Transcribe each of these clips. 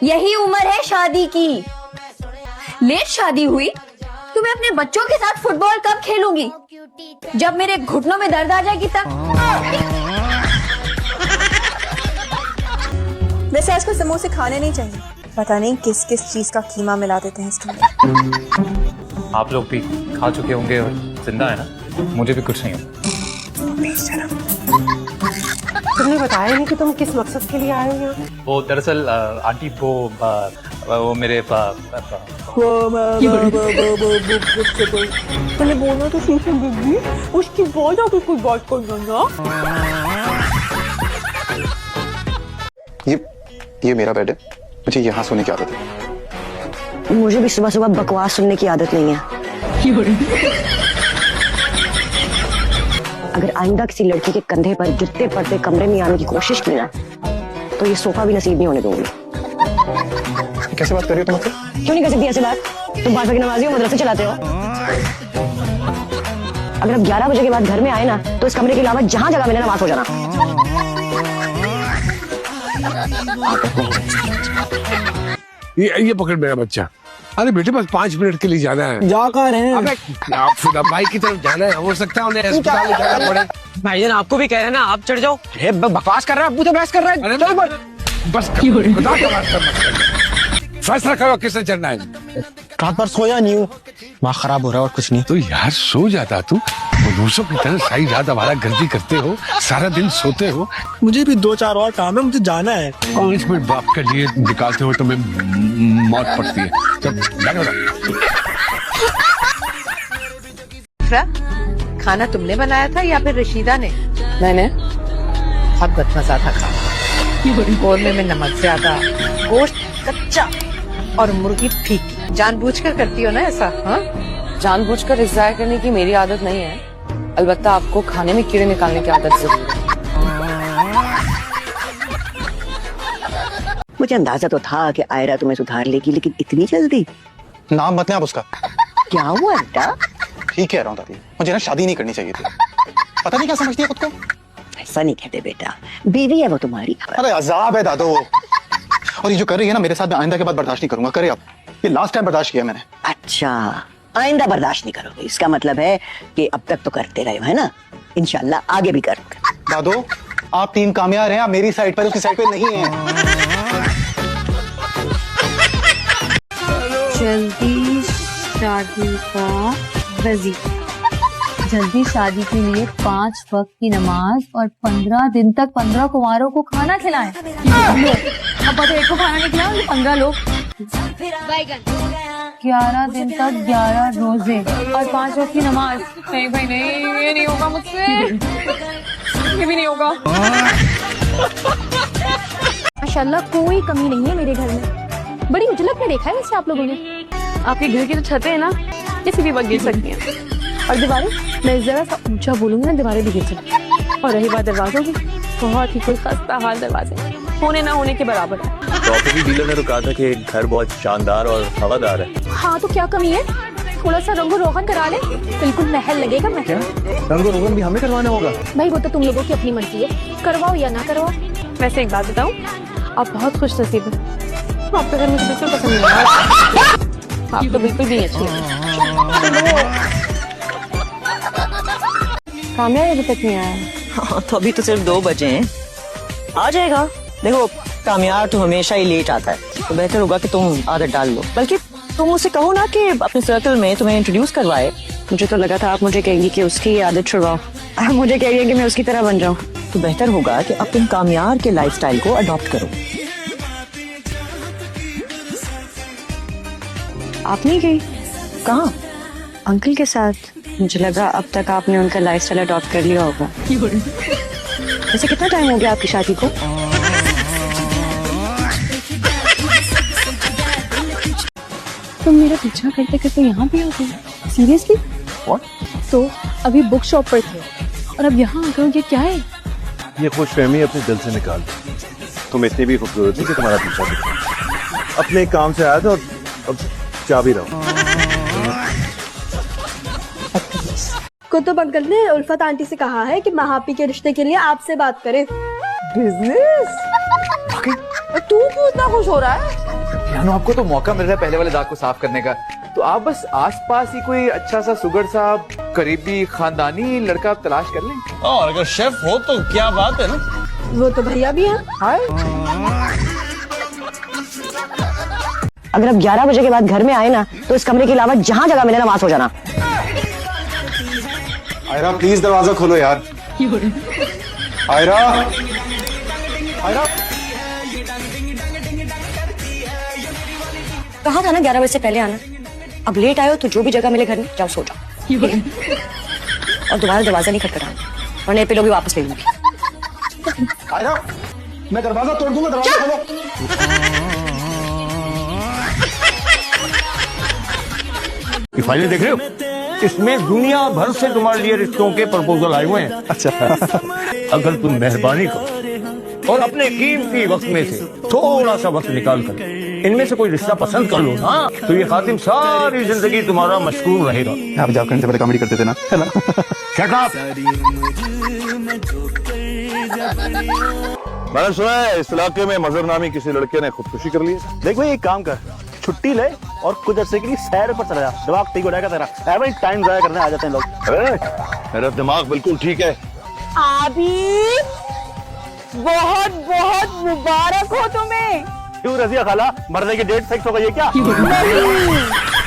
यही उम्र है शादी की। लेट शादी हुई तो मैं अपने बच्चों के साथ फुटबॉल कब खेलूंगी? जब मेरे घुटनों में दर्द आ जाएगी तब। वैसे आजकल समोसे खाने नहीं चाहिए, पता नहीं किस किस चीज का कीमा मिला देते हैं इसके अंदर। आप लोग भी खा चुके होंगे और जिंदा है ना, मुझे भी कुछ नहीं हो। तुमने बताया नहीं कि तुम किस मकसद के लिए आए हो यहाँ? वो दरअसल आंटी वो मेरे मैंने बोला तो शीशम दीदी, उसकी बहुत आगे कोई बात करना ना। ये मेरा बेड है, मुझे यहाँ सोने की आदत है। मुझे भी सुबह सुबह बकवास सुनने की आदत नहीं है। अगर आइंदा किसी लड़की के कंधे पर गिरते पड़ते कमरे में आने की कोशिश की ना, तो ये सोफा भी नसीब नहीं होने दूंगी। कैसे बात कर रही हो तुम मुझसे? क्यों नहीं कर सकती ऐसे बात? तुम 5 वक्त की नमाजी हो, मदरसे चलाते हो। अगर अब 11 बजे के बाद घर में आए ना, तो इस कमरे के अलावा जहां जगह मिले नमाज हो जाना। ये पकड़ मेरा बच्चा। अरे बेटे बस 5 मिनट के लिए जाना है। जा कहाँ रहे हैं? अबे फिदा भाई की तरफ जाना है, हो सकता है उन्हें अस्पताल ले जाना पड़े। भाईजान आपको भी कह रहे हैं ना, आप चढ़ जाओ। बकवास कर रहा है, अबू तो बहस कर रहा है। अरे बस बता क्या बात कर, फैसला करो किसने चढ़ना है। रात भर सोया नहीं हूँ, माँ खराब हो रहा है और कुछ नहीं। तो यार सो जाता तू, मनुष्यों की तरह सारी रात हमारा गर्दी करते हो, सारा दिन सोते हो। मुझे भी 2-4 और काम है, मुझे जाना है। 5 मिनट बाप के लिए निकालते हो तो मैं मौत पड़ती है। खाना तुमने बनाया था या फिर रशीदा ने? मैंने। बहुत बदमजा था खाना, कोरमे में नमक ज्यादा, गोश्त कच्चा और मुर्गी फीकी। जानबूझकर करती हो ना ऐसा? हाँ, जानबूझकर रिस्क जाया करने की मेरी आदत नहीं है, अलबत्ता आपको खाने में कीड़े निकालने की आदत जरूर है। मुझे अंदाजा तो था कि आयरा तुम्हें सुधार लेगी, लेकिन इतनी जल्दी? नाम बताएं आप उसका। क्या हुआ बेटा? ठीक कह रहा हूँ दादी, मुझे ना शादी नहीं करनी चाहिए थी। पता नहीं क्या समझती है खुद को। ऐसा नहीं कहते बेटा, बीवी है वो तुम्हारी। अरे अजाब है दादो, और ये जो कर रही है ना मेरे साथ, मैं आइंदा के बाद बर्दाश्त नहीं करूंगा। करे आप, ये लास्ट टाइम बर्दाश्त किया मैंने। अच्छा, आइंदा बर्दाश्त नहीं करोगे, इसका मतलब है कि अब तक तो करते रहे हो, है ना? इंशाल्लाह आगे भी करोगे। दादो आप 3 कामयाब हैं, आप मेरी साइड पर, उसकी साइड पर नहीं है। जल्दी शादी का वजीफा, जल्दी शादी के लिए 5 वक्त की नमाज और 15 दिन तक 15 कुंवारों को खाना खिलाएं। अब तो एक को खाना नहीं खिलाओ, 15 लोग। 11 दिन तक 11 रोजे और 5 वक्त की नमाज। नहीं भाई नहीं, ये नहीं होगा मुझसे, ये भी नहीं होगा। माशाल्लाह कोई कमी नहीं है मेरे घर में। बड़ी उजलत में देखा है वैसे आप लोगों ने। आपके घर की जो छतें हैं ना, किसी भी वक्त गिर सकती हैं। और दीवारें, मैं जरा सा ऊंचा बोलूंगी ना, दीवारें भी गिर सकती हैं। और रही बात दरवाजों की, बहुत ही कोई खस्ता हाल दरवाजे, होने ना होने के बराबर है। प्रॉपर्टी डीलर ने तो कहा था कि घर बहुत शानदार और हवादार है। हाँ तो क्या कमी है, थोड़ा सा रंगो रोगन करा ले, बिल्कुल महल लगेगा। महल रंगो रोगन भी हमें करवाना होगा? भाई वो तो तुम लोगों की अपनी मर्जी है, करवाओ या ना करवाओ। वैसे एक बात बताऊं, आप बहुत खुश नसीब है। आपका घर मुझे बिल्कुल पसंद नहीं आया, आप तो बिल्कुल भी अच्छी है। कामयाब अभी तक नहीं आया? हाँ, तो अभी तो सिर्फ 2 बजे हैं, आ जाएगा। देखो कामयाब तो हमेशा ही लेट आता है, तो बेहतर होगा कि तुम आदत डाल लो। बल्कि तुम उसे कहो ना कि अपने सर्कल में तुम्हें इंट्रोड्यूस करवाए। मुझे तो लगा था आप मुझे कहेंगी कि उसकी आदत छुड़वाओ, आप मुझे कहेंगे कि मैं उसकी तरह बन जाऊँ। तो बेहतर होगा कि अब तुम कामयाब के लाइफस्टाइल को अडॉप्ट करो। आप नहीं गई? कहाँ? अंकल के साथ। मुझे लगा अब तक आपने उनका लाइफस्टाइल अडॉप्ट कर लिया होगा। वैसे कितना टाइम हो गया आपकी शादी को? तुम मेरा पीछा करते करते यहाँ भी आ गए? सीरियसली? तो अभी बुक शॉप पर थे और अब यहाँ आ गए, ये क्या है? ये खुशफहमी अपने दिल से निकाल दो। तुम इतनी भी खूबसूरत नहीं कि तुम्हारा पीछा करो। अपने काम से आया था और अब जा भी रहा हूँ। कुतुब अंकल ने उल्फत आंटी से कहा है कि महापी के रिश्ते के लिए आपसे बात करें। बिजनेस? तू क्यों इतना खुश हो रहा है? यानो आपको तो मौका मिल रहा है पहले वाले दाग को साफ करने का, तो आप बस आसपास ही कोई अच्छा सा सुगर सा करीबी खानदानी लड़का आप तलाश कर लें। और अगर शेफ हो तो क्या बात है ना। वो तो भैया भी हैं। अगर आप 11 बजे के बाद घर में आए ना तो इस कमरे के अलावा जहाँ जगह मिले ना वहां सो जाना। आयरा प्लीज दरवाजा खोलो यार। आयरा आयरा कहा था ना 11 बजे से पहले आना। अब लेट आए हो तो जो भी जगह मिले घर में जाओ सो जाओ, ठीक है? और दोबारा दरवाजा नहीं खटखटाना वरना पे लोग भी वापस ले लूंगी। आयरा मैं दरवाजा तोड़ दूंगा, दरवाजा खोलो। ये फाइलें देख रहे हो? इसमें दुनिया भर से तुम्हारे लिए रिश्तों के प्रपोजल आए हुए हैं। अच्छा अगर तुम मेहरबानी करो और अपने कीमती वक्त में से थोड़ा सा वक्त निकाल कर इनमें से कोई रिश्ता पसंद कर लो ना, तो ये खातिम सारी जिंदगी तुम्हारा मशगूल रहेगा। आप जॉब करने से पहले कॉमेडी करते थे ना, है ना? Shut up! मैंने सुना है इस इलाके में मजहर नामी किसी लड़के ने खुदकुशी कर ली है। देख भाई एक काम कर, छुट्टी ले और कुछ अर्से के लिए सैर पर चला जा, दिमाग ठीक हो जाएगा तेरा। एवरी टाइम जाया करने आ जाते हैं लोग। अरे मेरा दिमाग बिल्कुल ठीक है। अभी बहुत बहुत मुबारक हो तुम्हें। क्यों रजिया खाला, मरने की डेट फिक्स हो गई है क्या? नहीं,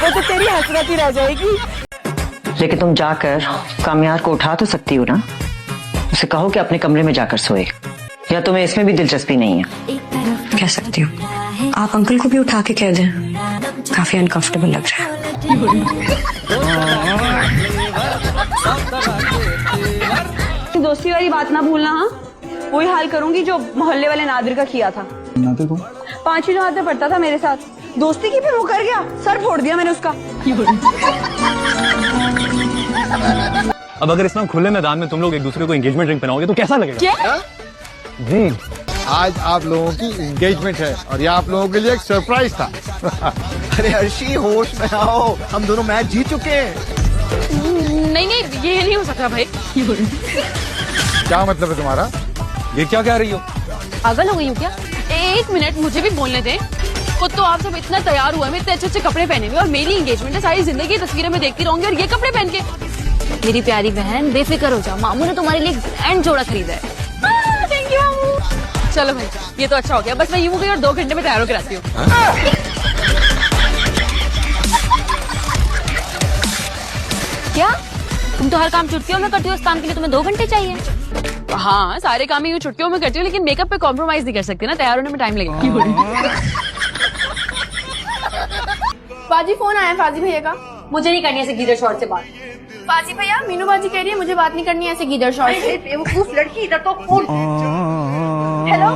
वो तो तेरी हसरत ही रह जाएगी। लेकिन तुम जाकर कामयार को उठा तो सकती हो ना, उसे कहो कि अपने कमरे में जाकर सोए, या तुम्हें इसमें भी दिलचस्पी नहीं है? कह सकती हो। आप अंकल को भी उठा के कह दें, काफी अनकंफर्टेबल लग रहा है। दोस्ती वाली बात ना भूलना। हाँ, वही हाल करूंगी जो मोहल्ले वाले नादिर का किया था। नादिर को 5वीं जमात में पढ़ता था मेरे साथ, दोस्ती की फिर वो कर गया, सर फोड़ दिया मैंने उसका। अब अगर इस खुले मैदान में तुम लोग एक दूसरे को एंगेजमेंट रिंग पहनाओगे तो कैसा लगेगा? क्या? जी आज आप लोगों की एंगेजमेंट है और ये आप लोगों के लिए एक सरप्राइज था। अरे अर्शी होश में आओ, हम दोनों मैच जीत चुके हैं। नहीं नहीं, ये नहीं हो सकता भाई। क्या मतलब है तुम्हारा? ये क्या कह रही हो? पागल हो गई हूँ क्या? एक मिनट मुझे भी बोलने दे। खुद तो आप सब इतना तैयार हुए हैं, इतने अच्छे अच्छे कपड़े पहने हुए, और मेरी एंगेजमेंट है, सारी जिंदगी तस्वीरें में देखती रहूंगी और ये कपड़े पहन के। मेरी प्यारी बहन बेफिक्र हो जाओ, मामू ने तुम्हारे लिए एंड जोड़ा खरीदा है। थैंक यू मामू। चलो भाई ये तो अच्छा हो गया, बस मैं यूं हो गई और 2 घंटे में तैयार होकर आती हूँ। क्या तुम तो हर काम छुट्टियों में करती हो, इस काम के लिए तुम्हें 2 घंटे चाहिए? हाँ सारे काम ही छुट्टियों में करती हूँ, लेकिन मेकअप पे कॉम्प्रोमाइज नहीं कर सकती ना, तैयार होने में टाइम लगेगा। बाजी फोन आया फाजी भैया का। मुझे नहीं करनी ऐसे गीदड़ शॉर्ट से बात। बाजी भैया मीनू बाजी कह रही है मुझे बात नहीं करनी है ऐसे गीदड़ शॉर्ट से। बेवकूफ लड़की, इधर तो फोन। Hello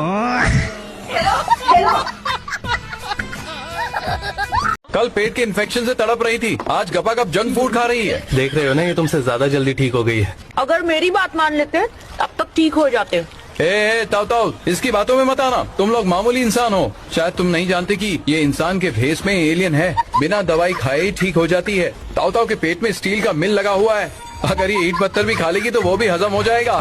hello hello. कल पेट के इन्फेक्शन से तड़प रही थी, आज गपागप जंक फूड खा रही है। देख रहे हो ना, ये तुमसे ज्यादा जल्दी ठीक हो गई है। अगर मेरी बात मान लेते तब तक ठीक हो जाते। ताऊ ताऊ, इसकी बातों में मत आना। तुम लोग मामूली इंसान हो, शायद तुम नहीं जानते कि ये इंसान के भेष में एलियन है, बिना दवाई खाए ही ठीक हो जाती है। ताऊ ताऊ के पेट में स्टील का मिल लगा हुआ है, अगर ये ईंट पत्थर भी खा लेगी तो वो भी हजम हो जाएगा।